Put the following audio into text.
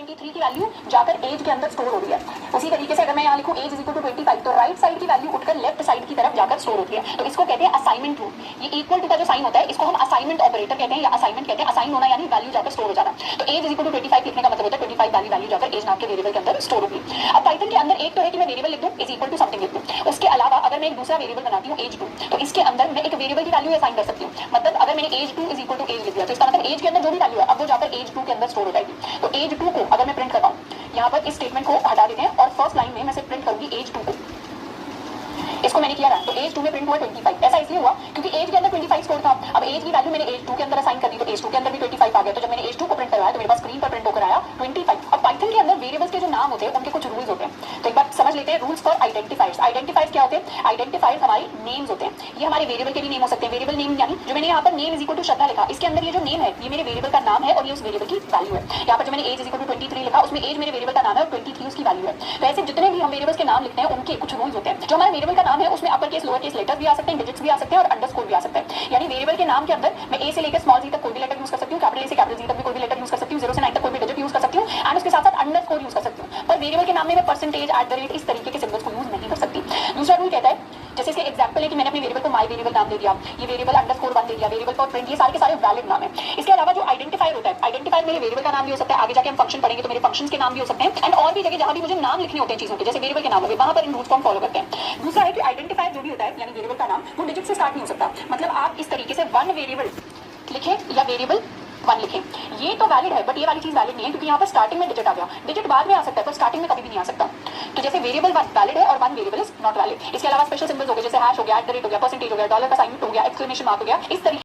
23 की वैल्यू जाकर एज के अंदर स्टोर हो रही है। उसी तरीके से अगर मैं यहाँ लिखूं एज इज इक्वल टू 25 तो राइट साइड की वैल्यू उठकर लेफ्ट साइड की तरफ जाकर स्टोर होती है। तो इसको कहते हैं असाइनमेंट रूल। ये इक्वल टू का जो साइन होता है इसको हम असाइनमेंट ऑपरेटर कहते हैं या असाइनमेंट कहते हैं। असाइन होना यानी वैल्यू जाकर स्टोर हो जाना। तो एज इज इक्वल टू 25 लिखने का मतलब होता है 25 वाली वैल्यू जाकर एज नाम के वेरिएबल के अंदर स्टोर होगी। अब पाइथन के अंदर एक तो है कि मैं वेरिएबल लिख दूं इज इक्वल टू समथिंग लिख दूं। उसके अलावा अगर मैं एक दूसरा वेरिएबल बनाती हूं एज 2 तो इसके अंदर मैं एक वेरिएबल की वैल्यू असाइन कर सकती हूं। मतलब अगर मैंने as 2 is equal to as लिख दिया तो इसका मतलब एज के अंदर जो भी वैल्यू है अब वो जाकर एज 2 के अंदर स्टोर हो जाएगी। तो एज 2 को अगर मैं प्रिंट करवाऊं यहाँ पर इस स्टेटमेंट को हटा देते हैं और फर्स्ट लाइन में मैं सिर्फ प्रिंट करूंगी एज 2 को। इसको मैंने किया ना तो एज 2 में प्रिंट हुआ 25। ऐसा इसलिए हुआ क्योंकि एज के अंदर 25 स्टोर था। अब एज की वैल्यू मैंने एज 2 के अंदर असाइन कर दी तो एज 2 के अंदर भी 25 आ गया। तो जब मैंने एज 2 को प्रिंट करवाया तो मेरे पास स्क्रीन पर प्रिंट होकर आया 25। अब पाइथन के अंदर वेरिएबल्स के जो नाम होते हैं उनके कुछ रूल्स होते हैं। तो एक बार समझ लेते हैं रूल्स फॉर आइडेंटिफायर्स। आइडेंटिफायर्स क्या होते हैं? आइडेंटिफायर्स हमारे नेम्स होते हैं। ये हमारे वेरिएबल के भी नेम हो सकते हैं। वेरिएबल नेम यानी जो मैंने यहाँ पर नेम इज इक्वल टू श्रद्धा लिखा इसके अंदर ये जो नेम है ये मेरे वेरिएबल का नाम है और ये उस वेरिएबल की वैल्यू है। यहाँ पर जो मैंने एज इज इक्वल टू 23 लिखा उसमें एज मेरे वेरिएबल का नाम है और 23 उसकी वैल्यू है। तो ऐसे जितने भी हम वेरिएबल्स के नाम लिखते हैं उनके कुछ रूल्स होते हैं। जो हमारे वेरिएबल का नाम है उसमें upper case lower case letters भी आ सकते हैं, डिजिट्स भी आ सकते हैं और अंडरस्कोर भी आ सकते हैं। यानी वेरिएबल के नाम के अंदर मैं ए से लेकर स्मॉल जी तक कोई भी लेटर यूज कर सकती हूँ, कैपिटल ए से कैपिटल जी तक भी कोई भी लेटर यूज कर सकती हूँ, 0 से 9 तक कोई भी डिजिट यूज कर सकती हूँ एंड उसके साथ साथ अंडरस्कोर यूज कर सकती हूँ। पर वेरिएबल के नाम में मैं परसेंटेज @ इस तरीके के सिंबल्स को यूज नहीं कर सकती। दूसरा रूल कहता है जैसे इसके एग्जांपल है कि मैंने अपने वेरिएबल को माय वेरिएबल नाम दे दिया, ये वेरिएबल अंडरस्कोर 1 दे दिया, वेरिएबल फॉर प्रिंट, ये सारे के सारे वैलिड नाम है। इसके अलावा जो आइडेंटिफायर होता है, आइडेंटिफायर मेरे वेरिएबल का नाम भी हो सकता है, आगे जाके हम फंक्शन पढ़ेंगे तो मेरे फंक्शंस के नाम भी हो सकते हैं एंड और भी जगह जहां भी मुझे नाम लिखने होते हैं चीजों के जैसे वेरिएबल के नाम हो वहां पर इन रूल्स को हम फॉलो करते हैं। दूसरा है कि आइडेंटिफायर जो भी होता है यानी वेरिएबल का नाम वो डिजिट से स्टार्ट नहीं हो सकता। मतलब आप इस तरीके से 1 वेरिएबल लिखें या वेरिएबल 1 लिखें ये तो वैलिड है बट ये वाली चीज वैलिड नहीं है क्योंकि यहाँ पर स्टार्टिंग में डिजिट आ गया। डिजिट बाद में आ सकता है पर स्टार्टिंग में कभी भी नहीं आ सकता। तो जैसे वेरिएबल 1 वैलिड है और 1 वेरिएबल इज नॉट वैलिड। इसके अलावा स्पेशल सिंबल्स हो गए जैसे हैश हो गया, @ हो गया, परसेंटेज हो गया, डॉलर का साइन हो गया, एक्सक्लेमेशन मार्क हो गया, इस तरीके